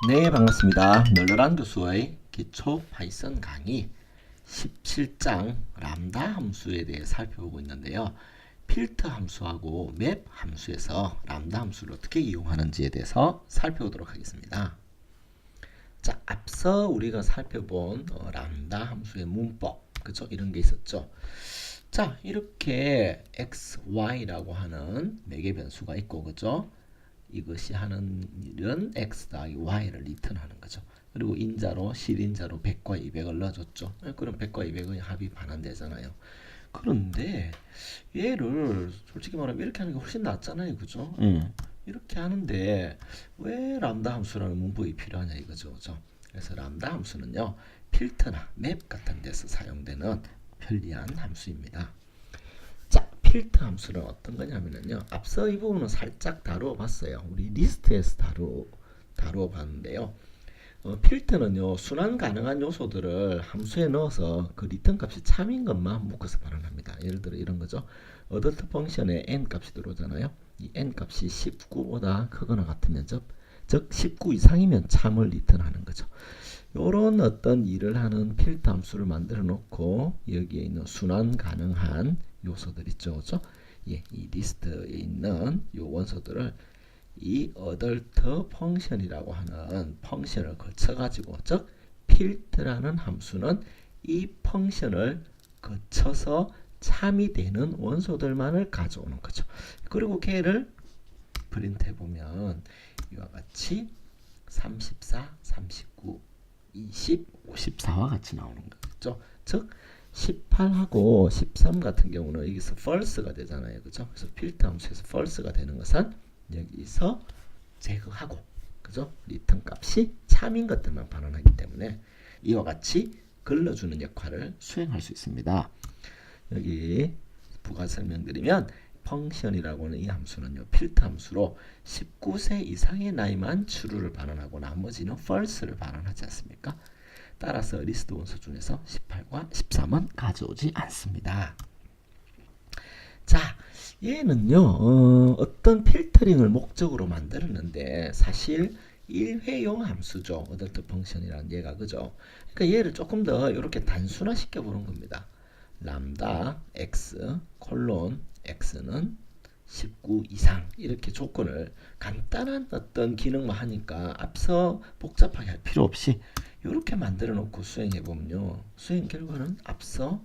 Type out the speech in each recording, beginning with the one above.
네, 반갑습니다. 널널한 교수의 기초 파이썬 강의 17장 람다 함수에 대해 살펴보고 있는데요. 필터 함수하고 맵 함수에서 람다 함수를 어떻게 이용하는지에 대해서 살펴보도록 하겠습니다. 자, 앞서 우리가 살펴본 람다 함수의 문법, 그죠? 이런 게 있었죠. 자, 이렇게 x, y라고 하는 매개 변수가 있고, 그죠? 이것이 하는 일은 x 더하기 y를 리턴하는 거죠. 그리고 인자로 실인자로 100과 200을 넣어줬죠. 그럼 100과 200의 합이 반환되잖아요. 그런데 얘를 솔직히 말하면 이렇게 하는 게 훨씬 낫잖아요. 그죠? 이렇게 하는데 왜 람다 함수라는 문법이 필요하냐 이거죠. 그죠? 그래서 람다 함수는요. 필터나 맵 같은 데서 사용되는 편리한 함수입니다. 자, 필터 함수는 어떤 거냐면요. 앞서 이 부분은 살짝 다루어 봤어요. 우리 리스트에서 다루어 봤는데요. 필터는요, 순환 가능한 요소들을 함수에 넣어서 그 리턴 값이 참인 것만 묶어서 발언합니다. 예를 들어 이런 거죠. 어덜트 펑션에 n 값이 들어오잖아요. 이 n 값이 19보다 크거나 같으면 즉 19 이상이면 참을 리턴하는 거죠. 요런 어떤 일을 하는 필터 함수를 만들어 놓고 여기에 있는 순환 가능한 요소들 있죠. 그죠? 예, 이 리스트에 있는 요 원소들을 이 어덜트 펑션이라고 하는 펑션을 거쳐 가지고 즉 필터라는 함수는 이 펑션을 거쳐서 참이 되는 원소들만을 가져오는 거죠. 그리고 걔를 프린트해 보면 이와 같이 34, 39, 20, 54와 같이 나오는 거죠. 즉 18하고 13 같은 경우는 여기서 false가 되잖아요. 그죠? 그래서 필터 함수에서 false가 되는 것은 여기서 제거하고, 그죠? 리턴 값이 참인 것들만 반환하기 때문에 이와 같이 걸러주는 역할을 수행할 수 있습니다. 여기 부가 설명드리면 펑션이라고 하는 이 함수는요, 필터 함수로 19세 이상의 나이만 true를 반환하고 나머지는 false를 반환하지 않습니까? 따라서 리스트 원소 중에서 18과 13은 가져오지 않습니다. 자, 얘는요, 어떤 필터링을 목적으로 만들었는데 사실 1회용 함수죠. 어덜트 펑션이라는 얘가, 그죠? 그러니까 얘를 조금 더 이렇게 단순화 시켜보는 겁니다. 람다 x 콜론 x는 19 이상 이렇게 조건을 간단한 어떤 기능만 하니까 앞서 복잡하게 할 필요 없이 이렇게 만들어 놓고 수행해 보면요, 수행 결과는 앞서,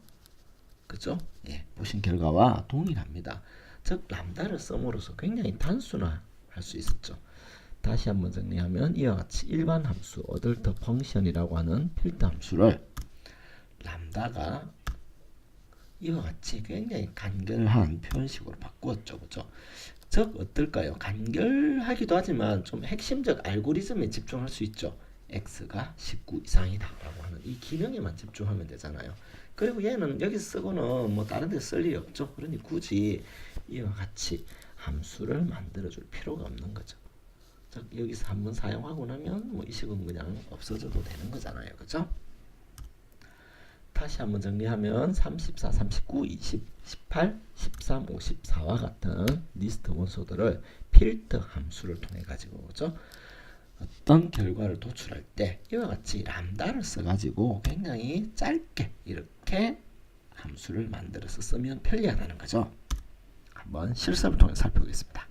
그죠? 예, 보신 결과와 동일합니다. 즉 람다를 썸으로써 굉장히 단순화할 수 있었죠. 다시 한번 정리하면 이와 같이 일반 함수 어덜트 펑션이라고 하는 필터 함수를 람다가 이와 같이 굉장히 간결한 표현식으로 바꾸었죠. 그죠? 즉 어떨까요? 간결하기도 하지만 좀 핵심적 알고리즘에 집중할 수 있죠. x가 19 이상이다 라고 하는 이 기능에만 집중하면 되잖아요. 그리고 얘는 여기서 쓰고는 뭐 다른 데 쓸 일이 없죠. 그러니 굳이 이와 같이 함수를 만들어 줄 필요가 없는 거죠. 즉 여기서 한번 사용하고 나면 뭐 이 식은 그냥 없어져도 되는 거잖아요. 그죠? 다시 한번 정리하면 34, 39, 20, 18, 13, 54와 같은 리스트 원소들을 필터 함수를 통해 가지고, 그죠? 어떤 결과를 도출할 때 이와 같이 람다를 써가지고 굉장히 짧게 이렇게 함수를 만들어서 쓰면 편리하다는 거죠. 한번 실습을 통해 살펴보겠습니다.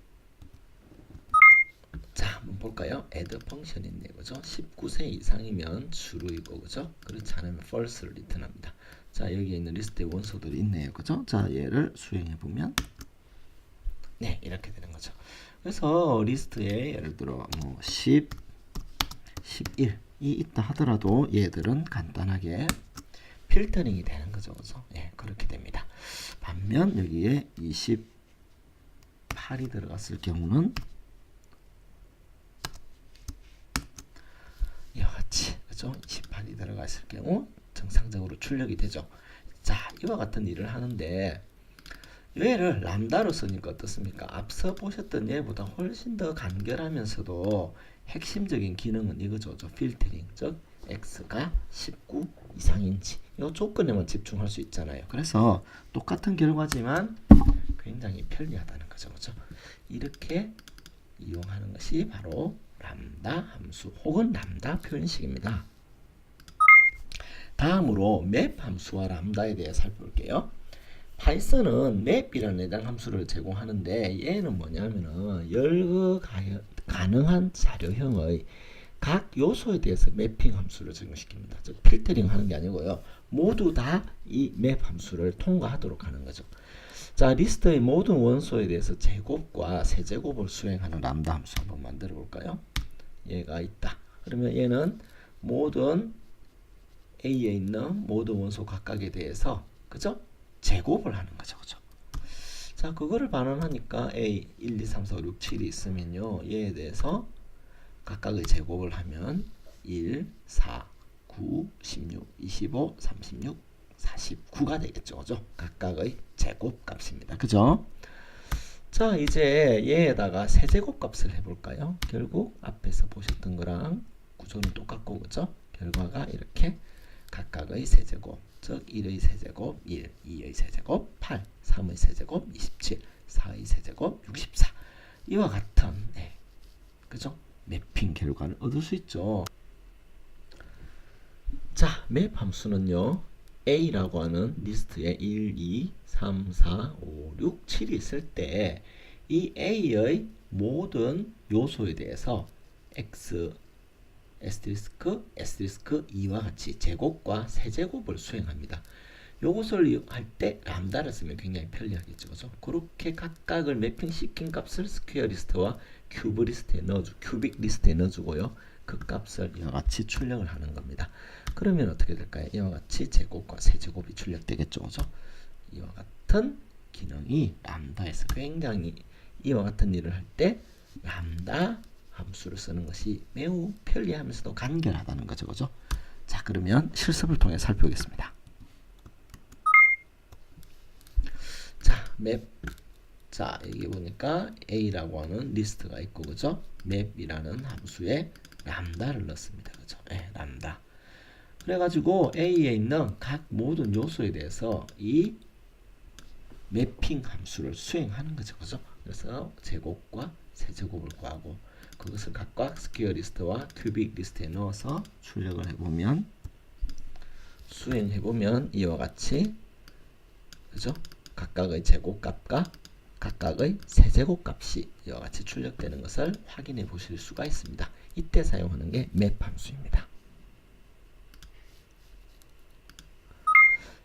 자, 한번 볼까요? add 펑션인데, 그죠? 19세 이상이면 true이고, 그죠? 그렇지 않으면 false를 리턴합니다. 자, 여기에 있는 리스트의 원소들이 있네요, 그죠? 자, 얘를 수행해 보면 네, 이렇게 되는 거죠. 그래서 리스트에 예를 들어 뭐 10, 11이 있다 하더라도 얘들은 간단하게 필터링이 되는 거죠, 그죠? 예, 그렇게 됩니다. 반면 여기에 28이 들어갔을 경우는 이와 같이, 그죠? 28이 들어갔을 경우 정상적으로 출력이 되죠. 자, 이와 같은 일을 하는데 얘를 람다로 쓰니까 어떻습니까? 앞서 보셨던 얘보다 훨씬 더 간결하면서도 핵심적인 기능은 이거죠. 필터링, 즉 x가 19 이상인지 이 조건에만 집중할 수 있잖아요. 그래서 똑같은 결과지만 굉장히 편리하다는 거죠. 그렇죠? 이렇게 이용하는 것이 바로 람다 람다 함수 혹은 람다 표현식입니다. 다음으로 맵 함수와 람다에 대해 살펴볼게요. 파이썬은 맵이라는 해당 함수를 제공하는데 얘는 뭐냐면은 열거 가능한 자료형의 각 요소에 대해서 매핑 함수를 적용시킵니다. 즉 필터링 하는 게 아니고요. 모두 다 이 맵 함수를 통과하도록 하는 거죠. 자, 리스트의 모든 원소에 대해서 제곱과 세제곱을 수행하는 람다 함수 한번 만들어 볼까요? 얘가 있다. 그러면 얘는 모든 A에 있는 모든 원소 각각에 대해서 그죠? 제곱을 하는 거죠. 그죠? 자, 그거를 반환하니까 A 1, 2, 3, 4, 5, 6, 7이 있으면요. 얘에 대해서 각각의 제곱을 하면 1, 4, 9, 16, 25, 36, 49가 되겠죠. 그죠? 각각의 제곱 값입니다. 그죠? 자, 이제 얘에다가 세제곱 값을 해볼까요? 결국 앞에서 보셨던 거랑 구조는 똑같고, 그죠? 결과가 이렇게 각각의 세제곱, 즉 1의 세제곱 1, 2의 세제곱 8, 3의 세제곱 27, 4의 세제곱 64 이와 같은 그죠? 매핑 결과를 얻을 수 있죠. 자, 맵 함수는요. A라고 하는 리스트에 1, 2, 3, 4, 5, 6, 7이 있을 때 이 A의 모든 요소에 대해서 X, S', S'2와 같이 제곱과 세제곱을 수행합니다. 요것을 할 때 람다를 쓰면 굉장히 편리하겠죠. 그죠? 그렇게 각각을 매핑시킨 값을 스퀘어 리스트와 큐브 리스트에 큐빅 리스트에 넣어주고요. 그 값을 이와 같이 출력을 하는 겁니다. 그러면 어떻게 될까요? 이와 같이 제곱과 세제곱이 출력되겠죠. 그죠? 이와 같은 기능이 람다에서 굉장히 이와 같은 일을 할 때 람다 함수를 쓰는 것이 매우 편리하면서도 간결하다는 거죠. 그죠? 자, 그러면 실습을 통해 살펴보겠습니다. 자, 맵. 자, 여기 보니까 A라고 하는 리스트가 있고, 그죠? 맵이라는 함수에 람다를 넣습니다. 그죠? 네, 람다. 그래가지고 A에 있는 각 모든 요소에 대해서 이 매핑 함수를 수행하는 거죠. 그죠? 그래서 제곱과 세제곱을 구하고 그것을 각각 스퀘어 리스트와 큐빅 리스트에 넣어서 출력을 해보면 수행해보면 이와 같이 그죠? 각각의 제곱값과 각각의 세제곱 값이 이와 같이 출력되는 것을 확인해 보실 수가 있습니다. 이때 사용하는 게 맵 함수입니다.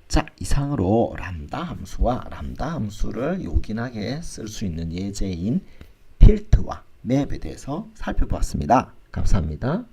자, 이상으로 람다 함수와 람다 함수를 요긴하게 쓸 수 있는 예제인 필트와 맵에 대해서 살펴보았습니다. 감사합니다.